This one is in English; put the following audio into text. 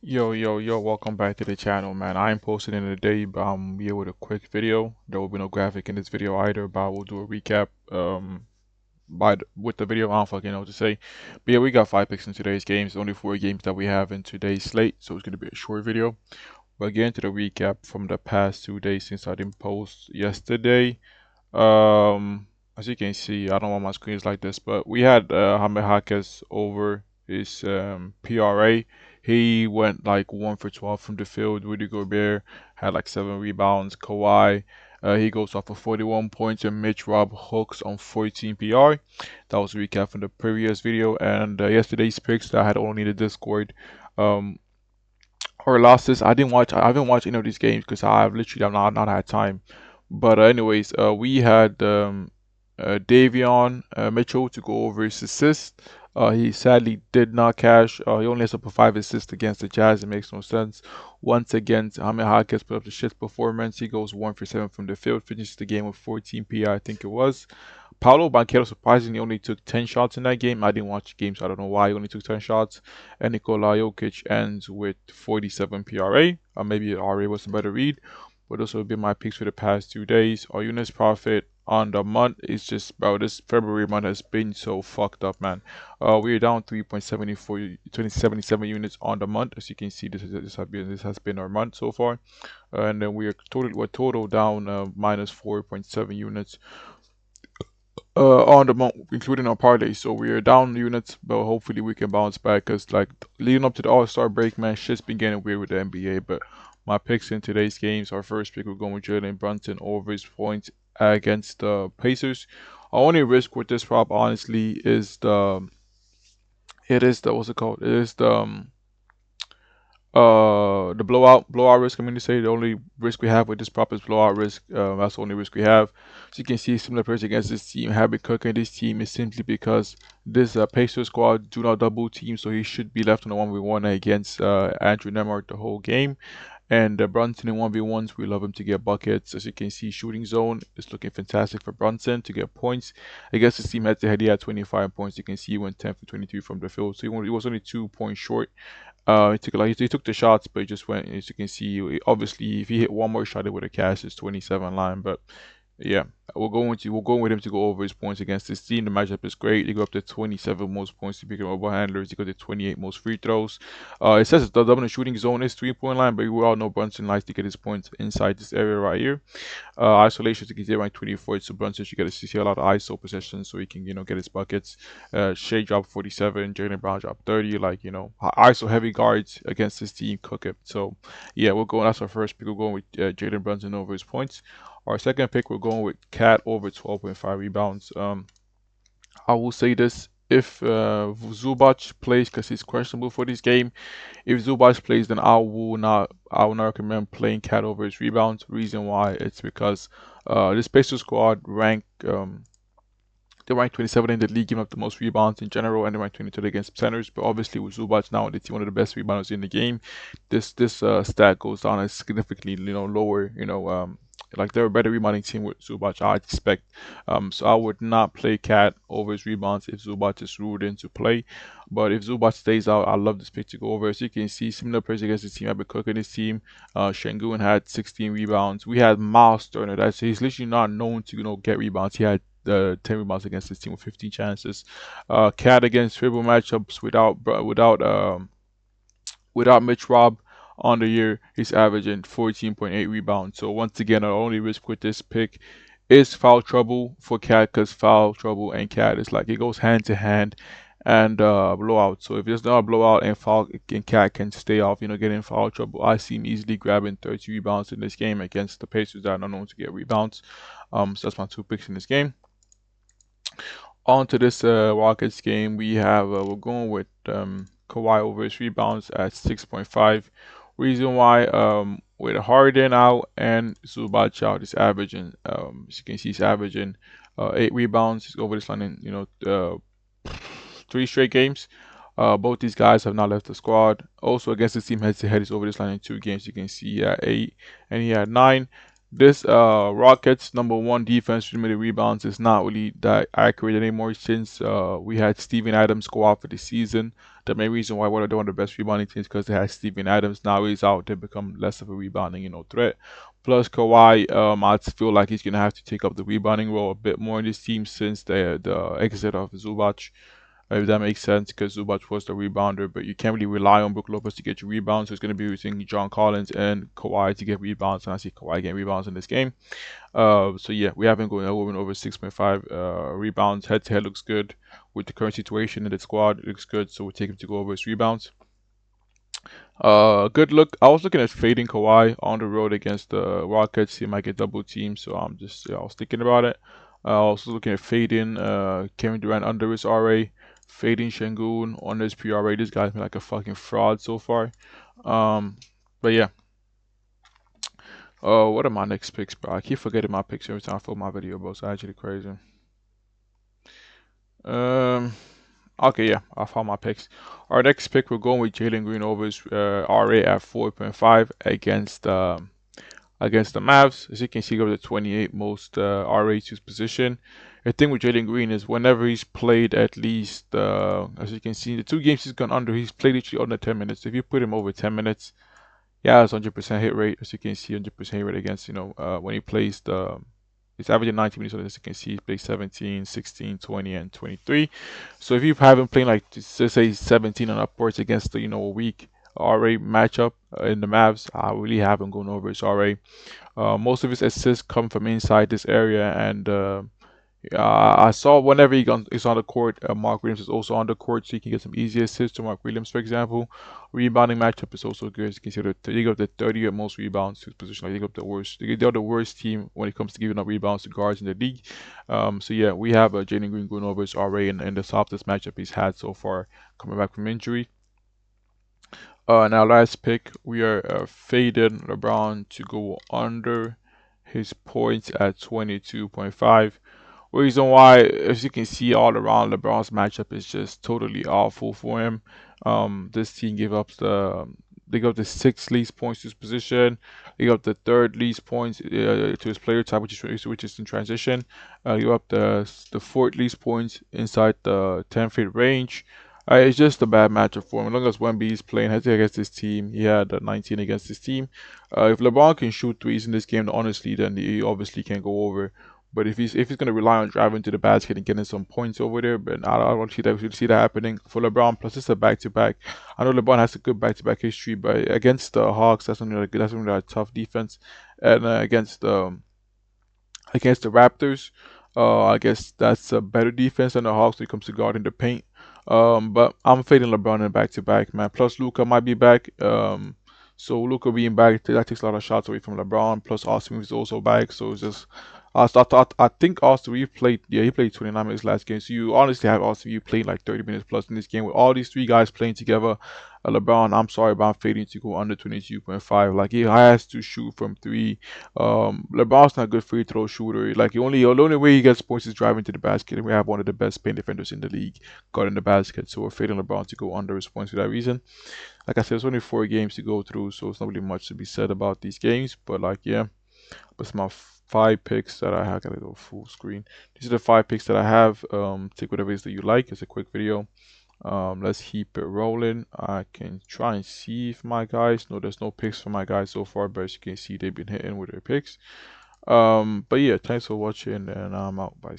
Yo, welcome back to the channel, man. I ain't posting in a day, but I'm here with a quick video. There will be no graphic in this video either, but we'll do a recap with the video. I don't fucking know what to say. But yeah, we got 5 picks in today's games. Only 4 games that we have in today's slate, so it's gonna be a short video. But getting to the recap from the past 2 days since I didn't post yesterday. As you can see, I don't want my screens like this, but we had Jaime Jaquez over his PRA. He went like 1 for 12 from the field. Rudy Gobert had like 7 rebounds. Kawhi, he goes off for 41 points, and Mitch Rob hooks on 14 PR. That was a recap from the previous video, and yesterday's picks that I had only in the Discord. Um, or losses. I haven't watched any of these games because I've literally have not had time. But anyways, we had Davion Mitchell to go over his assist. He sadly did not cash. He only has up for 5 assists against the Jazz. It makes no sense. Once again, Jaime Jaquez put up the shit performance. He goes 1 for 7 from the field, finishes the game with 14 PI, I think it was. Paulo Banchero surprisingly only took 10 shots in that game. I didn't watch the game, so I don't know why he only took 10 shots. And Nikola Jokic ends with 47 PRA. Maybe RA was a better read. But those have been my picks for the past 2 days. Our units profit on the month is just, bro, this February month has been so fucked up, man. We are down 3.74, 2077 units on the month. As you can see, this has been our month so far. And then we're total down minus 4.7 units on the month, including our parlay. So we are down units, but hopefully we can bounce back. Cause like leading up to the All Star break, man, shit's been getting weird with the NBA. But my picks in today's games, our first pick, we're going with Jalen Brunson over his points against the Pacers. Our only risk with this prop, honestly, is what's it called? It is the blowout risk. I mean to say the only risk we have with this prop is blowout risk. That's the only risk we have. So you can see similar players against this team have been cooking. This team is simply because this Pacers squad do not double team, so he should be left on the 1v1 against Andrew Nemart the whole game. And Brunson in 1v1s, we love him to get buckets. As you can see, shooting zone is looking fantastic for Brunson to get points. Against this team head to head, he had 25 points. You can see he went 10 for 23 from the field. So he was only 2 points short. He took the shots, but he just went. As you can see, obviously, if he hit one more shot, it would have cashed his 27 line. But yeah, we'll go with him to go over his points against this team. The matchup is great. They go up to 27 most points to pick up mobile handlers. They go to 28 most free throws. It says the double shooting zone is 3 point line, but we all know Brunson likes to get his points inside this area right here. Isolation to get rank 24, so Brunson should get to see a lot of ISO possessions so he can get his buckets. Shea dropped 47, Jaylen Brown dropped 30. Like ISO heavy guards against this team cook it. So yeah, we're going. That's our first pick. We're going with Jalen Brunson over his points. Our second pick, we're going with Cat over 12.5 rebounds. I will say this. If Zubac plays, because he's questionable for this game, if Zubac plays, then I will not recommend playing Cat over his rebounds. Reason why, it's because this Pacers squad they ranked 27 in the league, giving up the most rebounds in general, and they ranked 23 against centers. But obviously, with Zubac now, it's one of the best rebounders in the game. This stat goes down as significantly, lower. Like they're a better rebounding team with Zubac, I expect. So I would not play Cat over his rebounds if Zubac is ruled into play. But if Zubac stays out, I love this pick to go over. As you can see, similar players against this team. I've been cooking this team. Şengün had 16 rebounds. We had Miles Turner. He's literally not known to get rebounds. He had 10 rebounds against this team with 15 chances. Cat against triple matchups without Mitch Rob on the year, he's averaging 14.8 rebounds. So once again, our only risk with this pick is foul trouble for Cat, because foul trouble and Cat is like it goes hand to hand. And blowout. So if there's not a blowout and Cat can stay off, getting foul trouble, I see him easily grabbing 30 rebounds in this game against the Pacers that are not known to get rebounds. So that's my 2 picks in this game. On to this Rockets game, we're going with Kawhi over his rebounds at 6.5. Reason why, with Harden out and Zubac out, he's averaging, as you can see, he's averaging 8 rebounds. He's over this line in 3 straight games. Both these guys have not left the squad. Also against the team head to head, he's over this line in 2 games. You can see he had 8 and he had 9. This Rockets number one defense limited rebounds is not really that accurate anymore since we had Steven Adams go out for the season. The main reason why we're one of the best rebounding teams because they had Steven Adams. Now he's out, they become less of a rebounding, threat. Plus Kawhi, I feel like he's gonna have to take up the rebounding role a bit more in this team since the exit of Zubac. If that makes sense, because Zubac was the rebounder, but you can't really rely on Brook Lopez to get you rebounds. So it's going to be using John Collins and Kawhi to get rebounds, and I see Kawhi getting rebounds in this game. So yeah, we haven't going over 6.5 rebounds. Head to head looks good with the current situation in the squad. It looks good, so we'll take him to go over his rebounds. Good look. I was looking at fading Kawhi on the road against the Rockets. He might get double teamed, so I was thinking about it. I was also looking at fading Kevin Durant under his RA, fading Şengün on his PRA. This guy's been like a fucking fraud so far. But yeah. What are my next picks, bro? I keep forgetting my picks every time I film my video, bro. It's actually crazy. Um. Okay, yeah, I found my picks. Our next pick, we're going with Jalen Green over his RA at 4.5 against the Mavs. As you can see, he got the 28 most RA to his position. The thing with Jalen Green is whenever he's played at least, as you can see, the two games he's gone under, he's played literally under 10 minutes. If you put him over 10 minutes, yeah, it's 100% hit rate. As you can see, 100% hit rate against, when he plays he's averaging 19 minutes. So as you can see, he plays 17, 16, 20, and 23. So if you have him playing like, let's say 17 and upwards against the, a weak RA matchup in the Mavs, I really have him going over his RA. Most of his assists come from inside this area, and I saw whenever he's on the court, Mark Williams is also on the court, so you can get some easy assists to Mark Williams, for example. Rebounding matchup is also good. As you can see, they got the 30th most rebounds to his position. Like they got the worst. They're the worst team when it comes to giving up rebounds to guards in the league. So yeah, we have Jalen Green going over his RA in the softest matchup he's had so far, coming back from injury. Now last pick, we are fading LeBron to go under his points at 22.5. Reason why, as you can see all around, LeBron's matchup is just totally awful for him. This team gave up they got the sixth least points to his position. They got the third least points to his player type, which is in transition. They got up the fourth least points inside the 10 feet range. It's just a bad matchup for him. As long as Wemby is playing head to head against this team, he had 19 against this team. If LeBron can shoot threes in this game, honestly, then he obviously can go over. But if he's gonna rely on driving to the basket and getting some points over there, but I don't see that happening for LeBron. Plus, it's a back-to-back. I know LeBron has a good back-to-back history, but against the Hawks, that's only a tough defense, and against the Raptors. I guess that's a better defense than the Hawks when it comes to guarding the paint. But I'm fading LeBron in back to back, man. Plus Luka might be back. So Luka being back, that takes a lot of shots away from LeBron. Plus Austin Reeves is also back, so it's just. I think Austin Reeves played. Yeah, he played 29 minutes last game. So you honestly have Austin Reeves playing like 30 minutes plus in this game with all these three guys playing together. LeBron, I'm sorry, but I'm fading to go under 22.5. Like he has to shoot from three. LeBron's not a good free throw shooter. Like the only way he gets points is driving to the basket, and we have one of the best paint defenders in the league guarding the basket. So we're fading LeBron to go under his points for that reason. Like I said, it's only 4 games to go through, so it's not really much to be said about these games. But like, yeah, that's my 5 picks that I have. I gotta go full screen. These are the 5 picks that I have. Take whatever it is that you like. It's a quick video. Let's keep it rolling. I can try and see if my guys. No, there's no picks for my guys so far, but as you can see, they've been hitting with their picks. But yeah, thanks for watching, and I'm out. Bye.